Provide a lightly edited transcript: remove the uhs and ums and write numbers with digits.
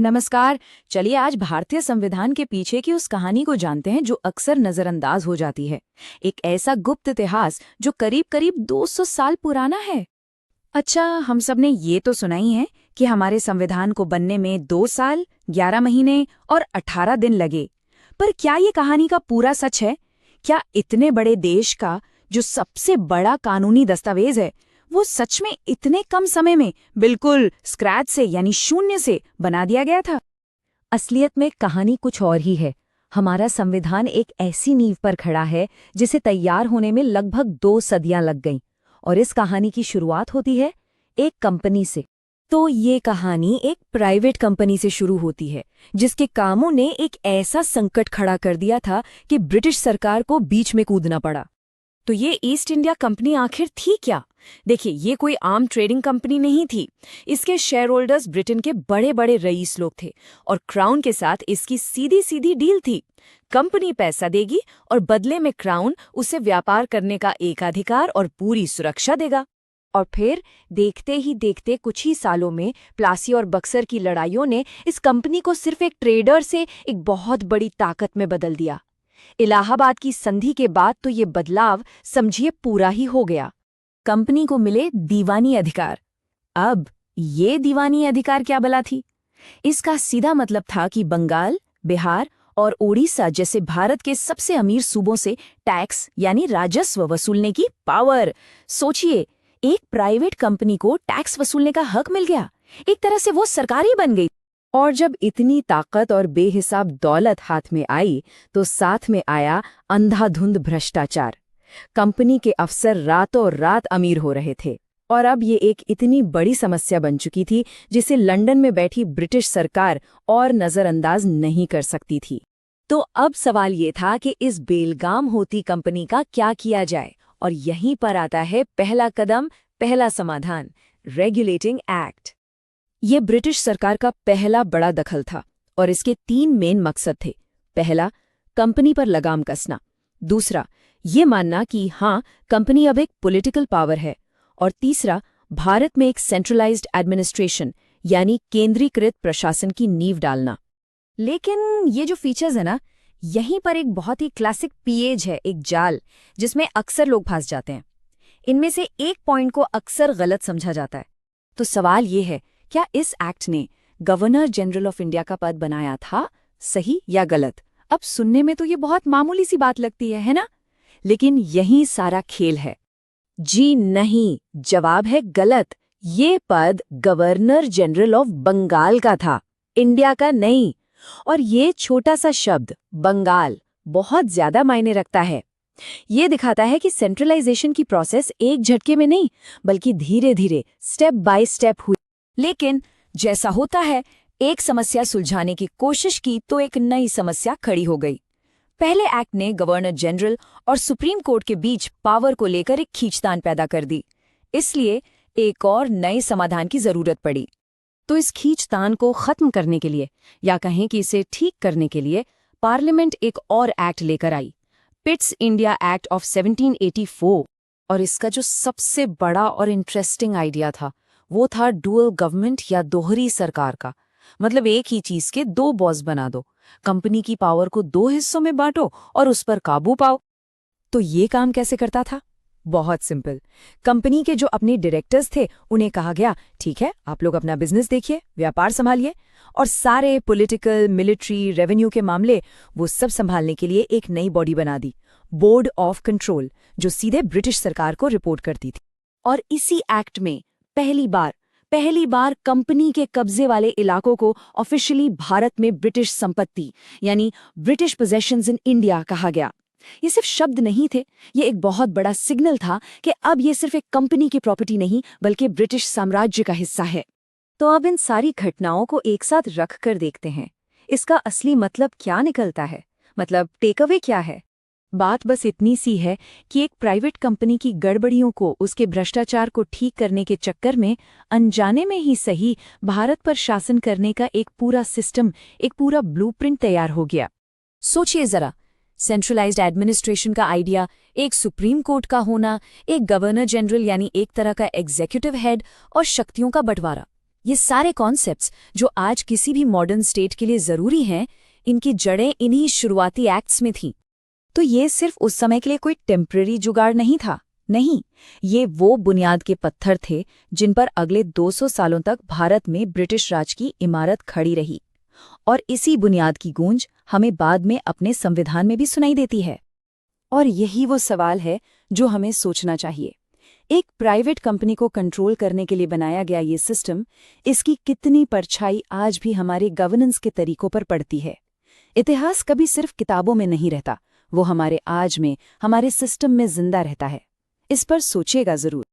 नमस्कार। चलिए आज भारतीय संविधान के पीछे की उस कहानी को जानते हैं जो अक्सर नजरअंदाज हो जाती है। एक ऐसा गुप्त इतिहास जो करीब करीब 200 साल पुराना है। अच्छा, हम सब ने ये तो सुना ही है कि हमारे संविधान को बनने में 2 साल, 11 महीने और 18 दिन लगे। पर क्या ये कहानी का पूरा सच है? क्या इतने बड़े देश का जो सबसे बड़ा कानूनी दस्तावेज है, वो सच में इतने कम समय में बिल्कुल स्क्रैच से यानी शून्य से बना दिया गया था? असलियत में कहानी कुछ और ही है। हमारा संविधान एक ऐसी नींव पर खड़ा है जिसे तैयार होने में लगभग 2 सदियां लग गईं। और इस कहानी की शुरुआत होती है एक कंपनी से। तो ये कहानी एक प्राइवेट कंपनी से शुरू होती है जिसके कामों ने एक ऐसा संकट खड़ा कर दिया था कि ब्रिटिश सरकार को बीच में कूदना पड़ा। तो ये ईस्ट इंडिया कंपनी आखिर थी क्या? देखिए, ये कोई आम ट्रेडिंग कंपनी नहीं थी। इसके शेयर होल्डर्स ब्रिटेन के बड़े बड़े रईस लोग थे और क्राउन के साथ इसकी सीधी सीधी डील थी। कंपनी पैसा देगी और बदले में क्राउन उसे व्यापार करने का एकाधिकार और पूरी सुरक्षा देगा। और फिर देखते ही देखते कुछ ही सालों में प्लासी और बक्सर की लड़ाइयों ने इस कंपनी को सिर्फ एक ट्रेडर से एक बहुत बड़ी ताकत में बदल दिया। इलाहाबाद की संधि के बाद तो ये बदलाव समझिए पूरा ही हो गया। कंपनी को मिले दीवानी अधिकार। अब ये दीवानी अधिकार क्या भला थी? इसका सीधा मतलब था कि बंगाल, बिहार और ओडिशा जैसे भारत के सबसे अमीर सूबों से टैक्स यानी राजस्व वसूलने की पावर। सोचिए, एक प्राइवेट कंपनी को टैक्स वसूलने का हक मिल गया। एक तरह से वो सरकार ही बन गई। और जब इतनी ताकत और बेहिसाब दौलत हाथ में आई तो साथ में आया अंधाधुंध भ्रष्टाचार। कंपनी के अफसर रातों रात अमीर हो रहे थे और अब ये एक इतनी बड़ी समस्या बन चुकी थी जिसे लंदन में बैठी ब्रिटिश सरकार और नजरअंदाज नहीं कर सकती थी। तो अब सवाल ये था कि इस बेलगाम होती कंपनी का क्या किया जाए। और यहीं पर आता है पहला कदम, पहला समाधान, रेगुलेटिंग एक्ट। ये ब्रिटिश सरकार का पहला बड़ा दखल था और इसके 3 मेन मकसद थे। पहला, कंपनी पर लगाम कसना। दूसरा, ये मानना कि हाँ, कंपनी अब एक पॉलिटिकल पावर है। और तीसरा, भारत में एक सेंट्रलाइज्ड एडमिनिस्ट्रेशन यानी केंद्रीकृत प्रशासन की नींव डालना। लेकिन ये जो फीचर्स है ना, यहीं पर एक बहुत ही क्लासिक पेच है, एक जाल जिसमें अक्सर लोग फंस जाते हैं। इनमें से एक पॉइंट को अक्सर गलत समझा जाता है। तो सवाल ये है, क्या इस एक्ट ने गवर्नर जनरल ऑफ इंडिया का पद बनाया था? सही या गलत? अब सुनने में तो ये बहुत मामूली सी बात लगती है ना? लेकिन यही सारा खेल है। जी नहीं, जवाब है गलत। ये पद गवर्नर जनरल ऑफ बंगाल का था, इंडिया का नहीं। और ये छोटा सा शब्द बंगाल बहुत ज्यादा मायने रखता है। ये दिखाता है कि सेंट्रलाइजेशन की प्रोसेस एक झटके में नहीं बल्कि धीरे धीरे, स्टेप बाय स्टेप हुई। लेकिन जैसा होता है, एक समस्या सुलझाने की कोशिश की तो एक नई समस्या खड़ी हो गई। पहले एक्ट ने गवर्नर जनरल और सुप्रीम कोर्ट के बीच पावर को लेकर एक खींचतान पैदा कर दी। इसलिए एक और नए समाधान की जरूरत पड़ी। तो इस खींचतान को खत्म करने के लिए, या कहें कि इसे ठीक करने के लिए, पार्लियामेंट एक और एक्ट लेकर आई, पिट्स इंडिया एक्ट ऑफ 1784। और इसका जो सबसे बड़ा और इंटरेस्टिंग आइडिया था वो था डुअल गवर्नमेंट या दोहरी सरकार का। मतलब एक ही चीज के 2 बॉस बना दो, कंपनी की पावर को 2 हिस्सों में बांटो और उस पर काबू पाओ। तो ये काम कैसे करता था? बहुत सिंपल। कंपनी के जो अपने डायरेक्टर्स थे उन्हें कहा गया, ठीक है, आप लोग अपना बिजनेस देखिए, व्यापार संभालिए, और सारे पॉलिटिकल, मिलिट्री, रेवेन्यू के मामले वो सब संभालने के लिए एक नई बॉडी बना दी, बोर्ड ऑफ कंट्रोल, जो सीधे ब्रिटिश सरकार को रिपोर्ट करती थी। और इसी एक्ट में पहली बार कंपनी के कब्जे वाले इलाकों को ऑफिशियली भारत में ब्रिटिश संपत्ति यानी ब्रिटिश पोजेशंस इन इंडिया कहा गया। ये सिर्फ शब्द नहीं थे, ये एक बहुत बड़ा सिग्नल था कि अब ये सिर्फ एक कंपनी की प्रॉपर्टी नहीं बल्कि ब्रिटिश साम्राज्य का हिस्सा है। तो अब इन सारी घटनाओं को एक साथ रख कर देखते हैं, इसका असली मतलब क्या निकलता है, मतलब टेक अवे क्या है। बात बस इतनी सी है कि एक प्राइवेट कंपनी की गड़बड़ियों को, उसके भ्रष्टाचार को ठीक करने के चक्कर में अनजाने में ही सही भारत पर शासन करने का एक पूरा सिस्टम, एक पूरा ब्लूप्रिंट तैयार हो गया। सोचिए जरा, सेंट्रलाइज्ड एडमिनिस्ट्रेशन का आइडिया, एक सुप्रीम कोर्ट का होना, एक गवर्नर जनरल यानी एक तरह का एग्जीक्यूटिव हेड, और शक्तियों का बंटवारा। ये सारे कॉन्सेप्ट्स जो आज किसी भी मॉडर्न स्टेट के लिए जरूरी हैं, इनकी जड़ें इन्हीं शुरुआती एक्ट्स में थीं। तो ये सिर्फ उस समय के लिए कोई टेम्पररी जुगाड़ नहीं था। नहीं, ये वो बुनियाद के पत्थर थे जिन पर अगले 200 सालों तक भारत में ब्रिटिश राज की इमारत खड़ी रही। और इसी बुनियाद की गूंज हमें बाद में अपने संविधान में भी सुनाई देती है। और यही वो सवाल है जो हमें सोचना चाहिए। एक प्राइवेट कंपनी को कंट्रोल करने के लिए बनाया गया ये सिस्टम, इसकी कितनी परछाई आज भी हमारे गवर्नेंस के तरीकों पर पड़ती है। इतिहास कभी सिर्फ किताबों में नहीं रहता, वो हमारे आज में, हमारे सिस्टम में जिंदा रहता है। इस पर सोचिएगा जरूर।